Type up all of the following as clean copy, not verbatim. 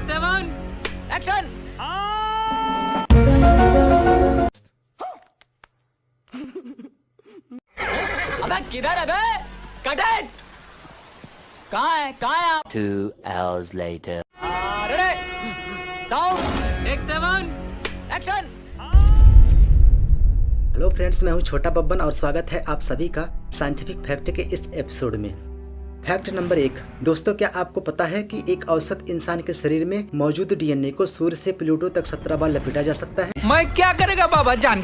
Take 7 action. अबे किधर है बे? Cut it. कहाँ है आप? 2 hours later. Ready sound take 7 action. Hello friends, मैं हूं छोटा बब्बन और स्वागत है आप सभी का साइंटिफिक फैक्ट के इस एपिसोड में। Fact number 1। दोस्तों, क्या आपको पता है कि एक औसत इंसान के शरीर में मौजूद डीएनए को सूर्य से प्लूटो तक 17 बार लपेटा जा सकता है? मैं क्या करेगा बाबा जान।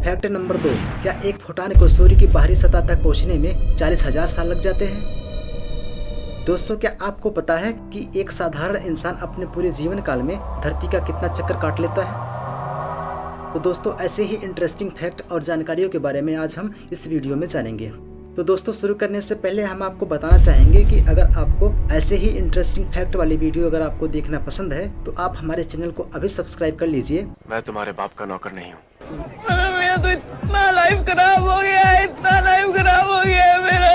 Fact number 2। क्या एक फोटॉन को सूर्य की बाहरी सतह तक पहुंचने में 40,000 साल लग जाते हैं? दोस्तों, क्या आपको पता है कि एक साधारण इंसान अपने पूरे जीवन काल में धरती का कितना चक्कर काट लेता है? तो दोस्तों, ऐसे ही इंटरेस्टिंग फैक्ट और जानकारियों के बारे में आज हम इस वीडियो में जानेंगे। तो दोस्तों, शुरू करने से पहले हम आपको बताना चाहेंगे कि अगर आपको ऐसे ही इंटरेस्टिंग फैक्ट वाली वीडियो अगर आपको देखना पसंद है तो आप हमारे चैनल को अभी सब्सक्राइब कर लीजिए। मैं तुम्हारे बाप का नौकर नहीं हूँ। मेरा तो इतना लाइफ खराब हो गया है, इतना लाइफ खराब हो गया है मेरा।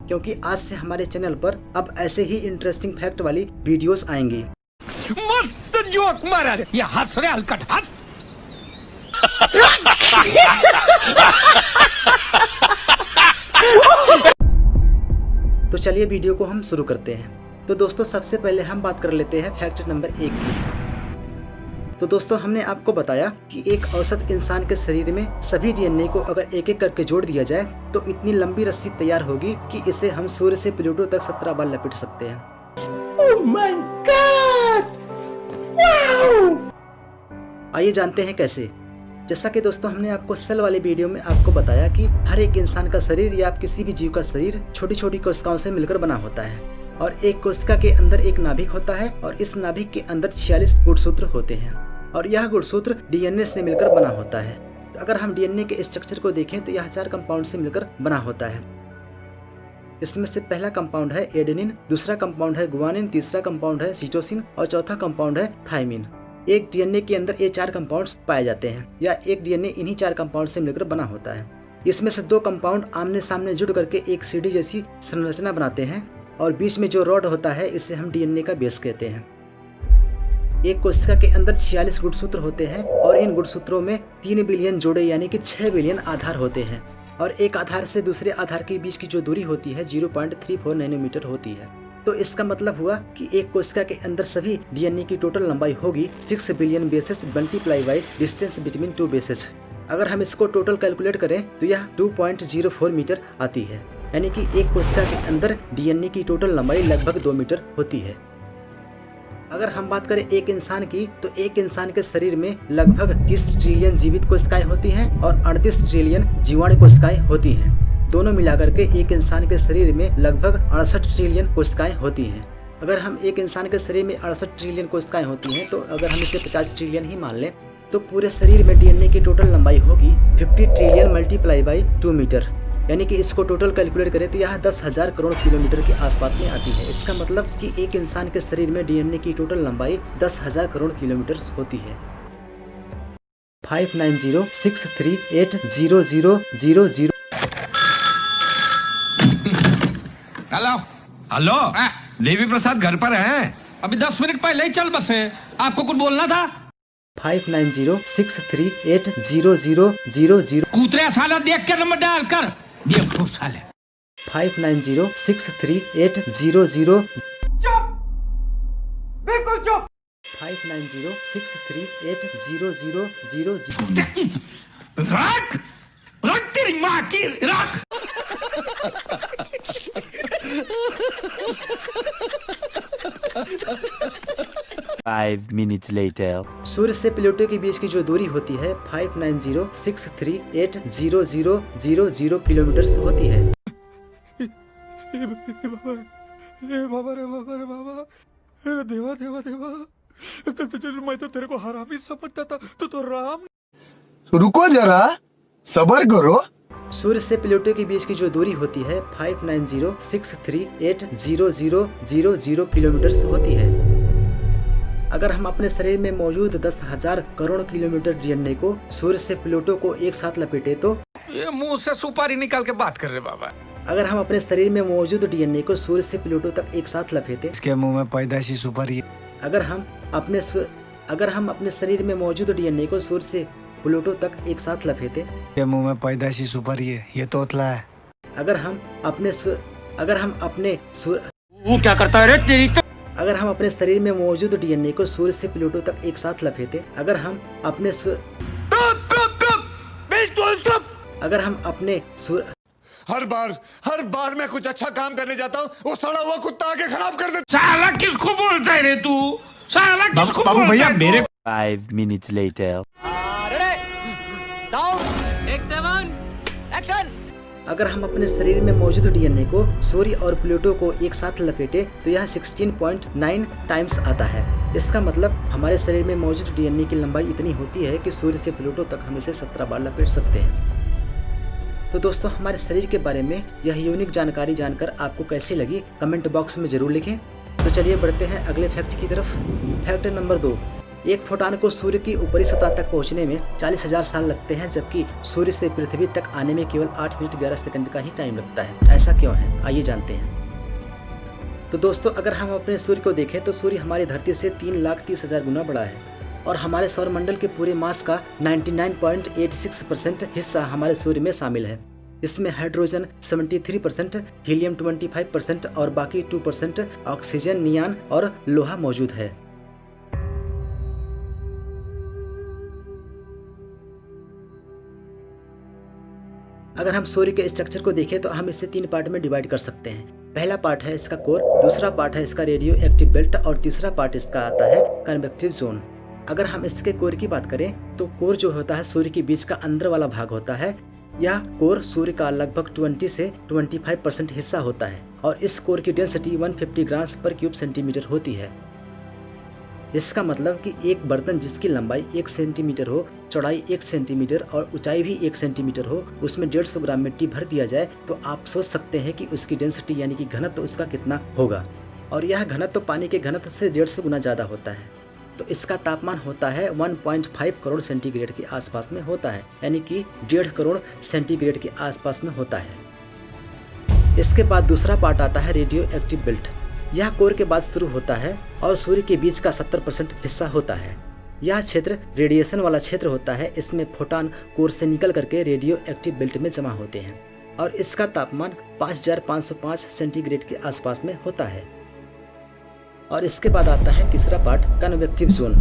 क्योंकि आज से हमारे चैनल पर अब ऐसे ही इंटरेस्टिंग फैक्ट वाली वीडियोस आएंगी। मस्त जोक मारा रे, ये हंस रे हलकट हंस। तो चलिए वीडियो को हम शुरू करते हैं। तो दोस्तों, सबसे पहले हम बात कर लेते हैं फैक्ट नंबर 1 की। तो दोस्तों, हमने आपको बताया कि एक औसत इंसान के शरीर में सभी डीएनए को अगर एक एक करके जोड़ दिया जाए तो इतनी लंबी रस्सी तैयार होगी कि इसे हम सूर्य से प्लूटो तक 17 बार लपेट सकते हैं। Oh my God! Wow! आइए जानते हैं कैसे। जैसा कि दोस्तों हमने आपको सेल वाले वीडियो में आपको बताया कि हर एक इंसान का शरीर या किसी भी जीव का शरीर छोटी छोटी कोशिकाओं से मिलकर बना होता है और एक कोशिका के अंदर एक नाभिक होता है और इस नाभिक के अंदर 46 गुणसूत्र होते हैं और यह गुणसूत्र डीएनए से मिलकर बना होता है। तो अगर हम डीएनए के स्ट्रक्चर को देखें तो यह 4 कंपाउंड से मिलकर बना होता है। इसमें से पहला कंपाउंड है एडेनिन, दूसरा कंपाउंड है गुआनिन, तीसरा कंपाउंड है सीटोसिन और चौथा कंपाउंड है थायमिन। एक डीएनए के अंदर ये 4 कंपाउंड्स पाए जाते हैं या एक डीएनए इन्हीं 4 कंपाउंड से मिलकर बना होता है। इसमें से 2 कंपाउंड आमने सामने जुड़ करके एक सीढ़ी जैसी संरचना बनाते हैं और बीच में जो रॉड होता है इसे हम डीएनए का बेस कहते हैं। एक कोशिका के अंदर 46 गुणसूत्र होते हैं और इन गुणसूत्रों में 3 बिलियन जोड़े यानी कि 6 बिलियन आधार होते हैं और एक आधार से दूसरे आधार के बीच की जो दूरी होती है 0.34 नैनोमीटर होती है। तो इसका मतलब हुआ कि एक कोशिका के अंदर सभी डीएनए की टोटल लंबाई होगी 6 billion bases multiply by distance between 2 bases. अगर हम इसको टोटल कैलकुलेट करें तो यह 2.04 मीटर आती है, यानी कि एक कोशिका के अंदर डीएनए की टोटल लंबाई लगभग 2 मीटर होती है। अगर हम बात करें एक इंसान की तो एक इंसान के शरीर में लगभग 30 ट्रिलियन जीवित कोशिकाएं होती हैं और 38 ट्रिलियन जीवाणु कोशिकाएं होती हैं। दोनों मिलाकर के एक इंसान के शरीर में लगभग 68 ट्रिलियन कोशिकाएं होती हैं। अगर हम एक इंसान के शरीर में 68 ट्रिलियन कोशिकाएं होती हैं तो अगर हम इसे 50 ट्रिलियन ही मान लें तो पूरे शरीर में डीएनए की टोटल लंबाई होगी 50 ट्रिलियन मल्टीप्लाई बाई 2 मीटर, यानी कि इसको टोटल कैलकुलेट करें तो यह 10,000 करोड़ किलोमीटर के आसपास में आती है। इसका मतलब कि एक इंसान के शरीर में डीएनए की टोटल लंबाई 10,000 करोड़ किलोमीटर होती है। 5906380000। हेलो हेलो, देवी प्रसाद घर पर हैं? अभी 10 मिनट पहले ही चल बसे। आपको कुछ बोलना था? 5906380000। कूतरे साला देख के नंबर डाल कर बेवकूफ साले। 5906380000। चुप, बिल्कुल चुप। 5906380000। रख रख तेरी माँ की रख। 5 minutes later. सूर्य से प्लूटो के बीच की जो दूरी होती है 5906380000 किलोमीटर होती है। देवा देवा देवा, मैं तो तेरे को हरामी समझता था, तो राम। रुको जरा, सब्र करो। सूर्य से प्लूटो के बीच की जो दूरी होती है 5906380000 किलोमीटर होती है। अगर हम अपने शरीर में मौजूद 10,000 करोड़ किलोमीटर डीएनए को सूर्य से प्लूटो को एक साथ लपेटे तो ये मुंह से सुपारी निकाल के बात कर रहे बाबा। अगर हम अपने शरीर में मौजूद डीएनए को सूर्य से प्लूटो तक एक साथ लपेटे, इसके मुंह में पैदाशी सुपारी। अगर हम अपने शरीर में मौजूद डीएनए को सूर्य से प्लूटो तक एक साथ लपेटे, इसके मुंह में पैदाशी सुपारी है, ये तोतला है। अगर हम अपने वो क्या करता है रे तेरी तो। अगर हम अपने शरीर में मौजूद डीएनए को सूर्य से प्लूटो तक एक साथ लपेटे, अगर हम अपने हर बार मैं कुछ अच्छा काम करने जाता हूँ, वो सड़ा हुआ कुत्ता आके खराब कर देता। साला किसको बोलता है रे तू? साला किसको बाबू बोलता भैया है तू? मेरे 5 minutes later. अगर हम अपने शरीर में मौजूद डीएनए को सूर्य और प्लूटो को एक साथ लपेटे तो यह 16.9 टाइम्स आता है। इसका मतलब हमारे शरीर में मौजूद डीएनए की लंबाई इतनी होती है कि सूर्य से प्लूटो तक हम इसे 17 बार लपेट सकते हैं। तो दोस्तों, हमारे शरीर के बारे में यह यूनिक जानकारी जानकर आपको कैसी लगी कमेंट बॉक्स में जरूर लिखें। तो चलिए बढ़ते हैं अगले फैक्ट की तरफ। फैक्ट नंबर 2, एक फोटान को सूर्य की ऊपरी सतह तक पहुंचने में 40,000 साल लगते हैं, जबकि सूर्य से पृथ्वी तक आने में केवल 8 मिनट 11 सेकंड का ही टाइम लगता है। ऐसा क्यों है, आइए जानते हैं। तो दोस्तों, अगर हम अपने सूर्य को देखें तो सूर्य हमारी धरती से 3,30,000 गुना बड़ा है और हमारे सौरमंडल के पूरे मास का 99.86% हिस्सा हमारे सूर्य में शामिल है। इसमें हाइड्रोजन 73%, हीलियम 25% और बाकी 2% ऑक्सीजन, नियान और लोहा मौजूद है। अगर हम सूर्य के स्ट्रक्चर को देखें तो हम इसे 3 पार्ट में डिवाइड कर सकते हैं। पहला पार्ट है इसका कोर, दूसरा पार्ट है इसका रेडियो एक्टिव बेल्ट और तीसरा पार्ट इसका आता है कन्वेक्टिव जोन। अगर हम इसके कोर की बात करें तो कोर जो होता है सूर्य के बीच का अंदर वाला भाग होता है। यह कोर सूर्य का लगभग 20 से 25% हिस्सा होता है और इस कोर की डेंसिटी 150 ग्राम्स पर क्यूब सेंटीमीटर होती है। इसका मतलब कि एक बर्तन जिसकी लंबाई 1 सेंटीमीटर हो, चौड़ाई 1 सेंटीमीटर और ऊंचाई भी 1 सेंटीमीटर हो, उसमें 150 ग्राम मिट्टी भर दिया जाए तो आप सोच सकते हैं कि उसकी डेंसिटी यानी कि घनत्व उसका कितना होगा। और यह घनत्व पानी के घनत्व से 150 गुना ज़्यादा होता है। तो इसका तापमान होता है 1.5 करोड़ सेंटीग्रेड के आसपास में होता है, यानी कि 1.5 करोड़ सेंटीग्रेड के आसपास में होता है। इसके बाद दूसरा पार्ट आता है रेडियो एक्टिव बेल्ट। यह कोर के बाद शुरू होता है और सूर्य के बीच का 70% हिस्सा होता है। यह क्षेत्र रेडिएशन वाला क्षेत्र होता है। इसमें फोटान कोर से निकल करके रेडियो एक्टिव बेल्ट में जमा होते हैं और इसका तापमान 5505 सेंटीग्रेड के आसपास में होता है। और इसके बाद आता है तीसरा पार्ट कन्वेक्टिव जोन।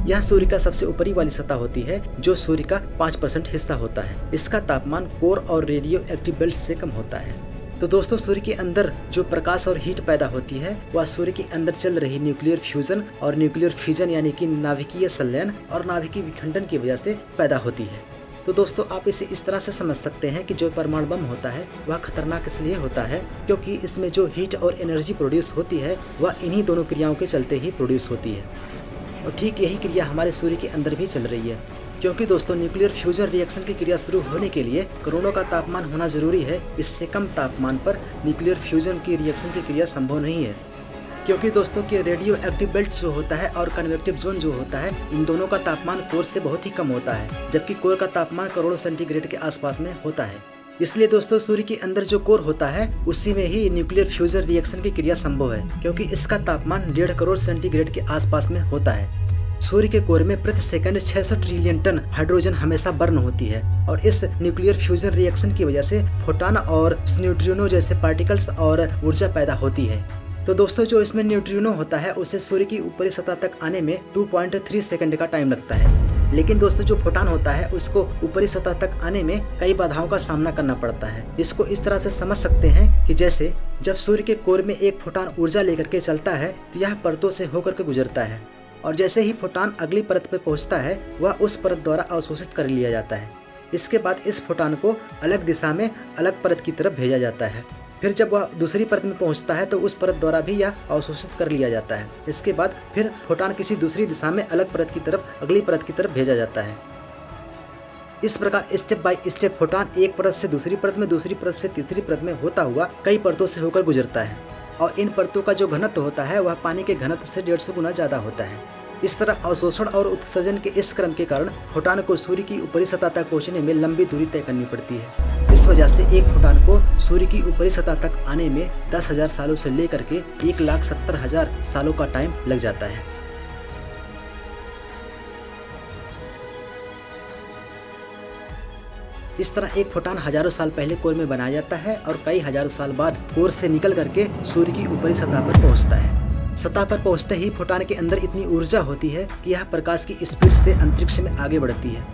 यह सूर्य का सबसे ऊपरी वाली सतह होती है जो सूर्य का 5% हिस्सा होता है। इसका तापमान कोर और रेडियो एक्टिव बेल्ट से कम होता है। तो दोस्तों, सूर्य के अंदर जो प्रकाश और हीट पैदा होती है वह सूर्य के अंदर चल रही न्यूक्लियर फ्यूजन और न्यूक्लियर फ्यूजन यानी कि नाभिकीय संलयन और नाभिकीय विखंडन की वजह से पैदा होती है। तो दोस्तों, आप इसे इस तरह से समझ सकते हैं कि जो परमाणु बम होता है वह खतरनाक इसलिए होता है क्योंकि इसमें जो हीट और एनर्जी प्रोड्यूस होती है वह इन्हीं दोनों क्रियाओं के चलते ही प्रोड्यूस होती है। और ठीक यही क्रिया हमारे सूर्य के अंदर भी चल रही है, क्योंकि दोस्तों न्यूक्लियर फ्यूजन रिएक्शन की क्रिया शुरू होने के लिए करोड़ों का तापमान होना जरूरी है। इससे कम तापमान पर न्यूक्लियर फ्यूजन की रिएक्शन की क्रिया संभव नहीं है, क्योंकि दोस्तों कि रेडियो एक्टिव बेल्ट जो होता है और कन्वेक्टिव जोन जो होता है इन दोनों का तापमान कोर से बहुत ही कम होता है, जबकि कोर का तापमान करोड़ों सेंटीग्रेड के आसपास में होता है। इसलिए दोस्तों, सूर्य के अंदर जो कोर होता है उसी में ही न्यूक्लियर फ्यूजन रिएक्शन की क्रिया संभव है, क्योंकि इसका तापमान 1.5 करोड़ सेंटीग्रेड के आसपास में होता है। सूर्य के कोर में प्रति सेकंड 66 ट्रिलियन टन हाइड्रोजन हमेशा बर्न होती है और इस न्यूक्लियर फ्यूजन रिएक्शन की वजह से फोटान और न्यूट्रिनो जैसे पार्टिकल्स और ऊर्जा पैदा होती है। तो दोस्तों, जो इसमें न्यूट्रिनो होता है उसे सूर्य की ऊपरी सतह तक आने में 2.3 सेकंड का टाइम लगता है, लेकिन दोस्तों जो फोटान होता है उसको ऊपरी सतह तक आने में कई बाधाओं का सामना करना पड़ता है। इसको इस तरह से समझ सकते हैं कि जैसे जब सूर्य के कोर में एक फोटान ऊर्जा लेकर के चलता है तो यह परतों से होकर के गुजरता है और जैसे ही फोटान अगली परत पर पहुंचता है वह उस परत द्वारा अवशोषित कर लिया जाता है। इसके बाद इस फोटान को अलग दिशा में अलग परत की तरफ भेजा जाता है। फिर जब वह दूसरी परत में पहुंचता है तो उस परत द्वारा भी यह अवशोषित कर लिया जाता है। इसके बाद फिर फोटान किसी दूसरी दिशा में अलग परत की तरफ अगली परत की तरफ भेजा जाता है। इस प्रकार स्टेप बाय स्टेप फोटान एक परत से दूसरी परत में, दूसरी परत से तीसरी परत में होता हुआ कई परतों से होकर गुजरता है और इन परतों का जो घनत्व होता है वह पानी के घनत्व से 150 गुना ज्यादा होता है। इस तरह अवशोषण और उत्सर्जन के इस क्रम के कारण फोटान को सूर्य की ऊपरी सतह तक पहुंचने में लंबी दूरी तय करनी पड़ती है। इस वजह से एक फोटान को सूर्य की ऊपरी सतह तक आने में 10,000 सालों से लेकर के 1,70,000 सालों का टाइम लग जाता है। इस तरह एक फोटान हजारों साल पहले कोर में बनाया जाता है और कई हजारों साल बाद कोर से निकल करके सूर्य की ऊपरी सतह पर पहुंचता है। सतह पर पहुंचते ही फोटान के अंदर इतनी ऊर्जा होती है कि यह प्रकाश की स्पीड से अंतरिक्ष में आगे बढ़ती है।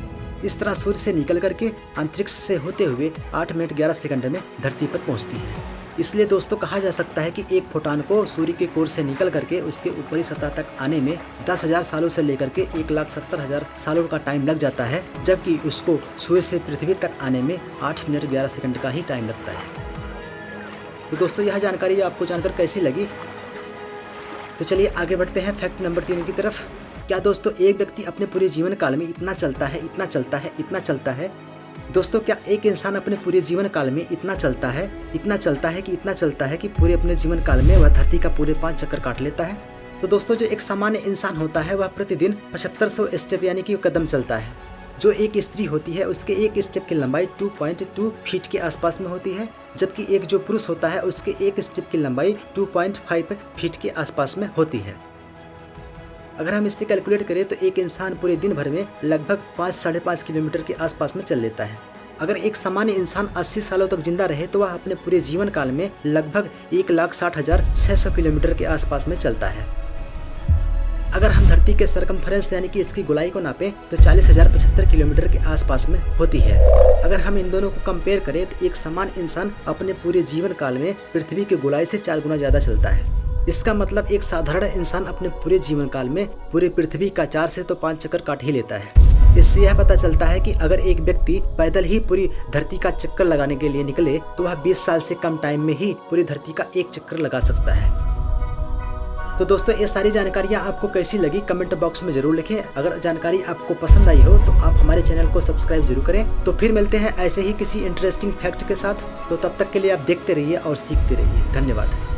इस तरह सूर्य से निकल करके अंतरिक्ष से होते हुए 8 मिनट 11 सेकंड में धरती पर पहुंचती है। इसलिए दोस्तों कहा जा सकता है कि एक फोटान को सूर्य के कोर से निकल करके उसके ऊपरी सतह तक आने में 10,000 सालों से लेकर के 1,70,000 सालों का टाइम लग जाता है, जबकि उसको सूर्य से पृथ्वी तक आने में 8 मिनट 11 सेकंड का ही टाइम लगता है। तो दोस्तों यह जानकारी आपको जानकर कैसी लगी? तो चलिए आगे बढ़ते हैं फैक्ट नंबर 3 की तरफ। क्या दोस्तों एक व्यक्ति अपने पूरे जीवन काल में इतना चलता है? दोस्तों क्या एक इंसान अपने पूरे जीवन काल में इतना चलता है कि पूरे अपने जीवन काल में वह धरती का पूरे 5 चक्कर काट लेता है? तो दोस्तों जो एक सामान्य इंसान होता है वह प्रतिदिन 7500 स्टेप यानी कि कदम चलता है। जो एक स्त्री होती है उसके एक स्टेप की लंबाई 2.2 फीट के आसपास में होती है, जबकि एक जो पुरुष होता है उसके एक स्टेप की लंबाई 2.5 फीट के आसपास में होती है। अगर हम इससे कैलकुलेट करें तो एक इंसान पूरे दिन भर में लगभग 5-5.5 किलोमीटर के आसपास में चल लेता है। अगर एक सामान्य इंसान 80 सालों तक जिंदा रहे तो वह अपने पूरे जीवन काल में लगभग 1,60,600 किलोमीटर के आसपास में चलता है। अगर हम धरती के सरकमफेरेंस यानी कि इसकी गोलाई को नापें तो 40,075 किलोमीटर के आसपास में होती है। अगर हम इन दोनों को कंपेयर करें तो एक सामान्य इंसान अपने पूरे जीवन काल में पृथ्वी की गोलाई से 4 गुना ज्यादा चलता है। इसका मतलब एक साधारण इंसान अपने पूरे जीवन काल में पूरे पृथ्वी का 4 से तो 5 चक्कर काट ही लेता है। इससे यह पता चलता है कि अगर एक व्यक्ति पैदल ही पूरी धरती का चक्कर लगाने के लिए निकले तो वह 20 साल से कम टाइम में ही पूरी धरती का एक चक्कर लगा सकता है। तो दोस्तों ये सारी जानकारियाँ आपको कैसी लगी कमेंट बॉक्स में जरूर लिखें। अगर जानकारी आपको पसंद आई हो तो आप हमारे चैनल को सब्सक्राइब जरूर करें। तो फिर मिलते हैं ऐसे ही किसी इंटरेस्टिंग फैक्ट के साथ। तो तब तक के लिए आप देखते रहिए और सीखते रहिए। धन्यवाद।